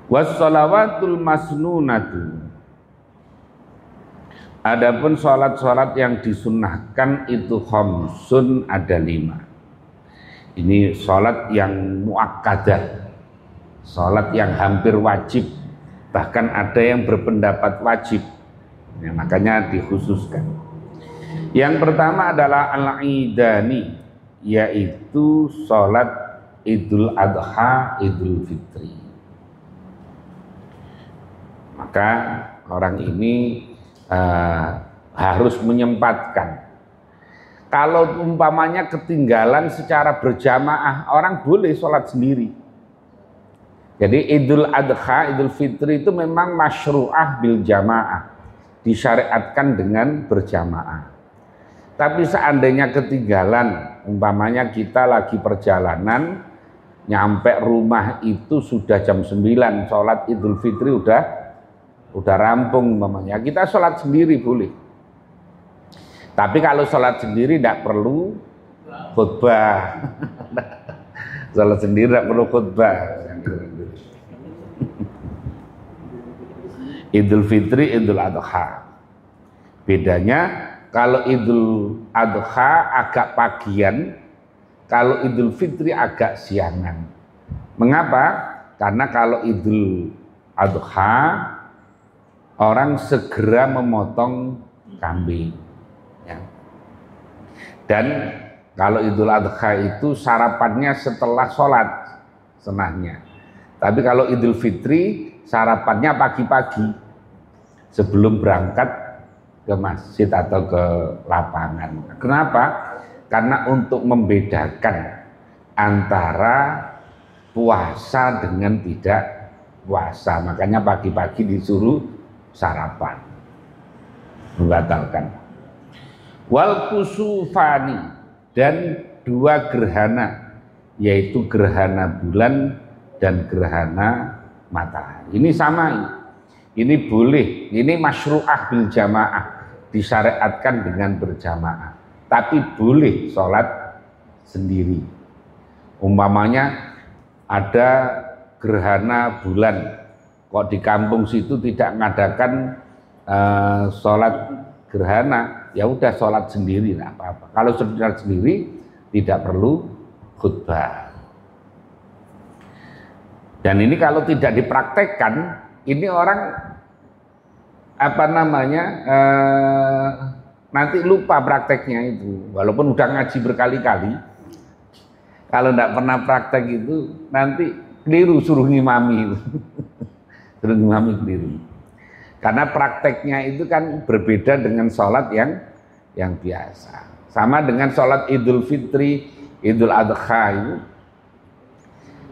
Wassalawatul masnunatu. Adapun sholat-sholat yang disunnahkan itu khamsun, ada 5. Ini sholat yang muakkadah, sholat yang hampir wajib, bahkan ada yang berpendapat wajib, ya, makanya dikhususkan. Yang pertama adalah al-idani, yaitu sholat Idul Adha, Idul Fitri. Maka orang ini harus menyempatkan. Kalau umpamanya ketinggalan secara berjamaah, orang boleh sholat sendiri. Jadi Idul Adha, Idul Fitri itu memang masyru'ah bil jamaah, disyariatkan dengan berjamaah. Tapi seandainya ketinggalan, umpamanya kita lagi perjalanan, nyampe rumah itu sudah jam 9, sholat Idul Fitri udah rampung umpamanya, kita sholat sendiri boleh. Tapi kalau sholat sendiri tidak perlu khutbah. Sholat sendiri tidak perlu khutbah. Idul Fitri, Idul Adha. Bedanya kalau Idul Adha agak pagian, kalau Idul Fitri agak siangan. Mengapa? Karena kalau Idul Adha orang segera memotong kambing, ya. Dan kalau Idul Adha itu sarapannya setelah sholat sunahnya. Tapi kalau Idul Fitri sarapannya pagi-pagi sebelum berangkat ke masjid atau ke lapangan. Kenapa? Karena untuk membedakan antara puasa dengan tidak puasa, makanya pagi-pagi disuruh sarapan, membatalkan. Wal kusufani, dan 2 gerhana, yaitu gerhana bulan dan gerhana matahari. Ini sama, ini boleh, ini masyru'ah bil jamaah, disyariatkan dengan berjamaah, tapi boleh sholat sendiri. Umpamanya ada gerhana bulan, kok di kampung situ tidak mengadakan sholat gerhana, ya udah sholat sendiri, tidak apa-apa. Kalau sholat sendiri tidak perlu khutbah. Dan ini kalau tidak dipraktekkan, ini orang nanti lupa prakteknya itu, walaupun udah ngaji berkali-kali. Kalau tidak pernah praktek itu nanti keliru, suruh ngimami itu. Suruh ngimami keliru. Karena prakteknya itu kan berbeda dengan sholat yang biasa. Sama dengan sholat Idul Fitri, Idul Adha itu.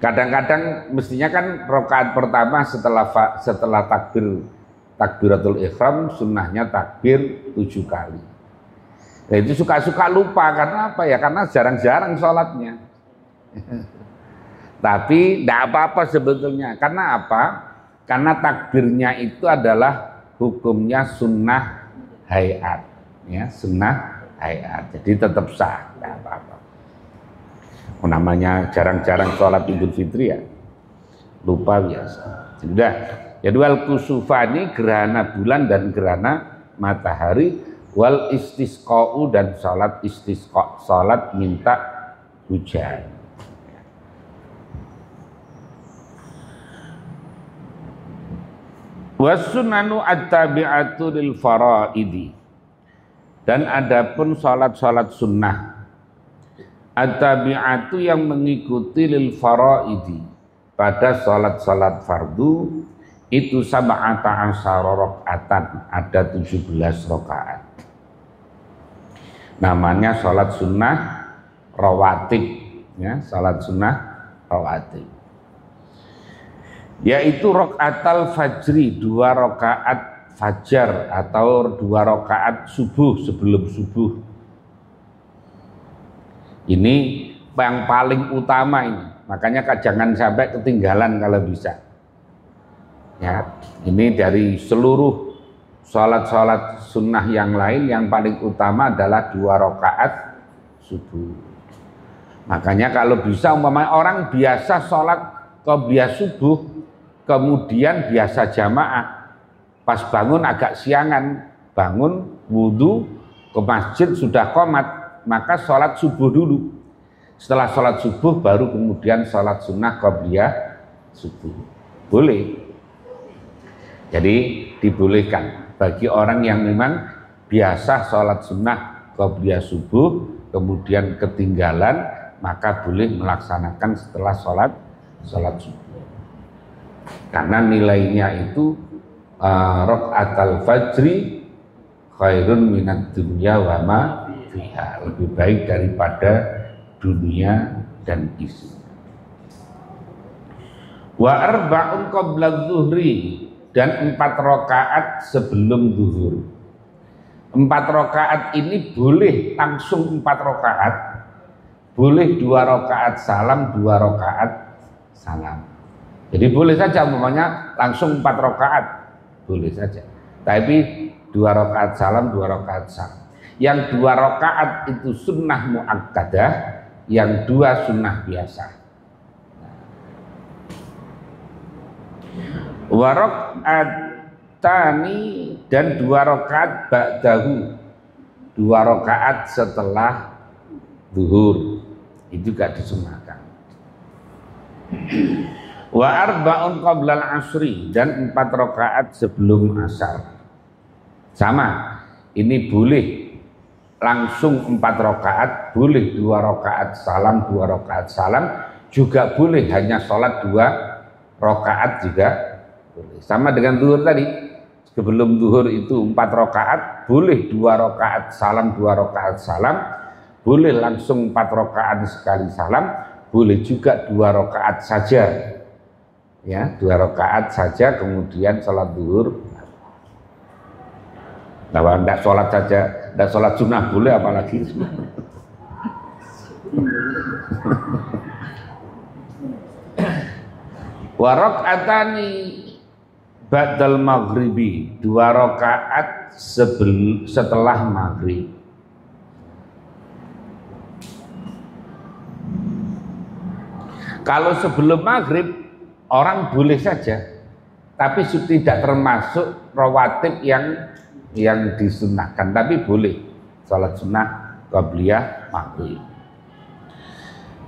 Kadang-kadang mestinya kan rakaat pertama setelah takbiratul ihram, sunnahnya takbir 7 kali. Nah, itu suka-suka lupa, karena apa ya? Karena jarang-jarang sholatnya. Tapi tidak apa-apa sebetulnya. Karena apa? Karena takbirnya itu adalah hukumnya sunnah hayat, ya, sunnah hayat. Jadi tetap sah, tidak apa-apa. Namanya jarang-jarang sholat Idul Fitri, ya, lupa biasa. Sudah. Jadi wal kusufani, gerhana bulan dan gerhana matahari, wal istisqa'u, dan sholat istisqa, sholat minta hujan. Wasunanu at-tabi'atu lil faraidi, dan adapun salat-salat sunnah at-tabi'atu yang mengikuti lil faraidi pada salat-salat fardu itu sab'ata asyara rakaatan, ada 17 rakaat. Namanya salat sunnah rawatib, ya, salat sunnah rawatib. Yaitu rakaatal fajri, 2 rakaat fajar atau 2 rakaat subuh, sebelum subuh. Ini yang paling utama ini, makanya jangan sampai ketinggalan kalau bisa. Ya, ini dari seluruh sholat-sholat sunnah yang lain, yang paling utama adalah 2 rakaat subuh. Makanya kalau bisa umpamanya orang biasa sholat qobliyah subuh, kemudian biasa jamaah, pas bangun agak siangan, bangun wudhu ke masjid sudah qomat, maka sholat subuh dulu. Setelah sholat subuh baru kemudian sholat sunnah qabliyah subuh. Boleh. Jadi dibolehkan bagi orang yang memang biasa sholat sunnah qabliyah subuh kemudian ketinggalan, maka boleh melaksanakan setelah sholat subuh. Karena nilainya itu rakaatul fajri khairun minad dunya wa ma fiha, lebih baik daripada dunia dan isinya. Wa arba'un qabla zuhri, dan 4 rakaat sebelum zuhur. 4 rakaat ini boleh langsung 4 rakaat, boleh 2 rakaat salam, 2 rakaat salam. Jadi boleh saja umpamanya langsung 4 rakaat, boleh saja. Tapi 2 rakaat salam, 2 rakaat salam. Yang 2 rakaat itu sunnah muakkadah, yang 2 sunnah biasa. Wa rakaatani, dan 2 rakaat ba'dahu, 2 rakaat setelah zuhur, itu juga disunnahkan. Wa arba'un qabla al-asri, dan 4 rakaat sebelum asar. Sama, ini boleh langsung 4 rakaat, boleh 2 rakaat salam, 2 rakaat salam, juga boleh hanya sholat 2 rakaat juga boleh. Sama dengan zuhur tadi, sebelum zuhur itu 4 rakaat, boleh 2 rakaat salam, 2 rakaat salam, boleh langsung 4 rakaat sekali salam, boleh juga 2 rakaat saja, ya 2 rakaat saja kemudian sholat zuhur. Nah, tidak sholat saja, tidak sholat sunnah boleh, apalagi wa rakaatani ba'dal maghribi, 2 rakaat setelah maghrib. Kalau sebelum maghrib orang boleh saja, tapi tidak termasuk rawatib yang disunnahkan, tapi boleh salat sunnah qabliyah maghrib.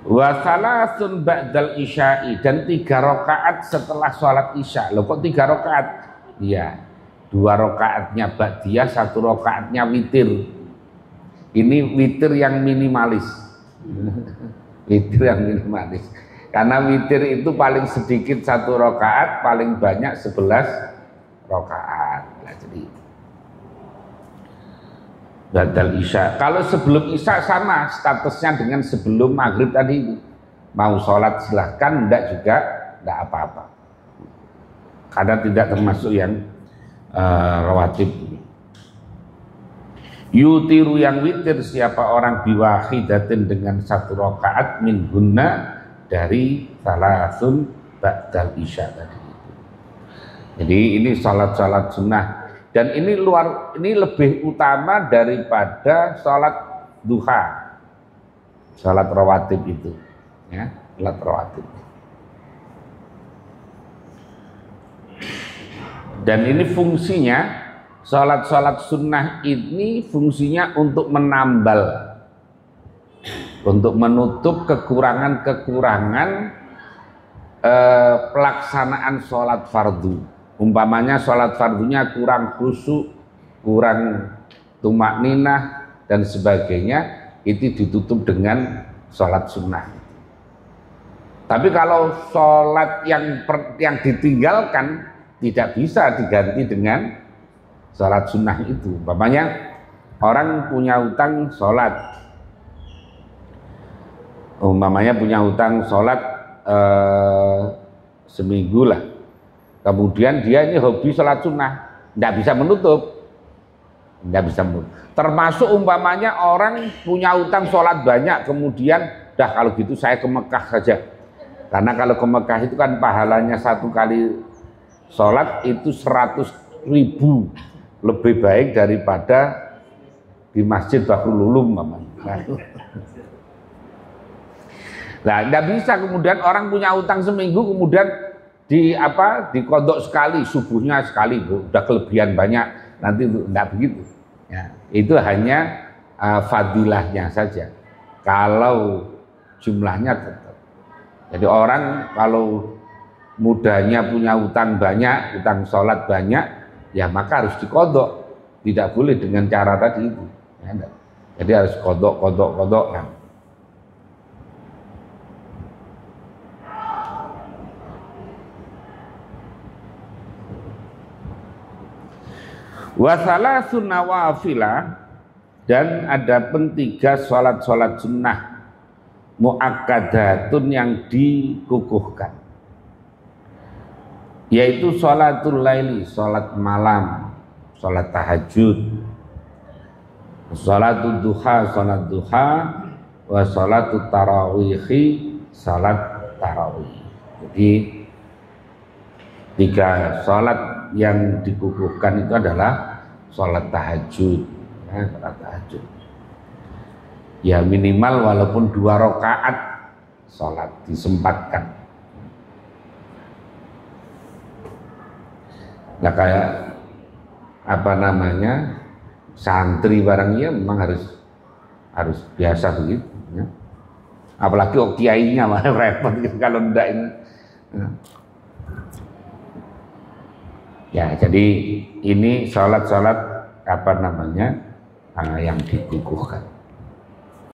Wa salasun ba'dal isya'i, dan 3 rakaat setelah sholat isya. Loh kok 3 rakaat? Iya, 2 rakaatnya ba'diyah, 1 rakaatnya witir. Ini witir yang minimalis. Witir yang minimalis. Karena witir itu paling sedikit 1 rakaat, paling banyak 11 rakaat. Nah, jadi ba'dal isya. Kalau sebelum isya sama statusnya dengan sebelum maghrib tadi. Mau sholat silahkan, enggak juga enggak apa-apa. Karena tidak termasuk yang rawatib. Yutiru, yang witir siapa orang biwahidatin dengan 1 rakaat min hunna, dari salasun ba'dal isya tadi. Jadi ini salat-salat sunnah. Dan ini lebih utama daripada sholat duha, sholat rawatib itu, ya, sholat rawatib. Dan ini fungsinya, sholat-sholat sunnah ini fungsinya untuk menambal, untuk menutup kekurangan-kekurangan pelaksanaan sholat fardu. Umpamanya sholat fardunya kurang khusyuk, kurang tumak ninah dan sebagainya, itu ditutup dengan sholat sunnah. Tapi kalau sholat yang ditinggalkan tidak bisa diganti dengan sholat sunnah itu. Umpamanya orang punya utang sholat, umpamanya punya utang sholat seminggu lah. Kemudian dia ini hobi sholat sunnah, tidak bisa menutup, tidak bisa menutup. Termasuk umpamanya orang punya utang sholat banyak, kemudian dah kalau gitu saya ke Mekah saja. Karena kalau ke Mekah itu kan pahalanya 1 kali sholat itu 100.000, lebih baik daripada di Masjid Bahrul Ulum. Nah, tidak bisa kemudian orang punya utang seminggu kemudian dikodok sekali, subuhnya sekali, udah kelebihan banyak, nanti enggak begitu. Ya, itu hanya fadilahnya saja. Kalau jumlahnya tetap. Jadi orang kalau mudanya punya utang banyak, utang sholat banyak, ya maka harus dikodok. Tidak boleh dengan cara tadi itu. Ya, jadi harus kodok. Kan. Wasalah sunnawafila, dan ada tiga sholat sunnah muakkadatun yang dikukuhkan, yaitu sholatul laili, sholat malam, sholat tahajud, sholatul duha, sholat duha, wa sholatul tarawihi, sholat tarawih. Jadi tiga sholat yang dikukuhkan itu adalah sholat tahajud, ya, sholat tahajud. Ya minimal walaupun 2 rakaat sholat disempatkan. Nah kayak santri barangnya memang harus biasa begitu. Ya. Apalagi kiainya malah repot gitu, kalau enggak ini. Ya, jadi ini sholat yang dikukuhkan.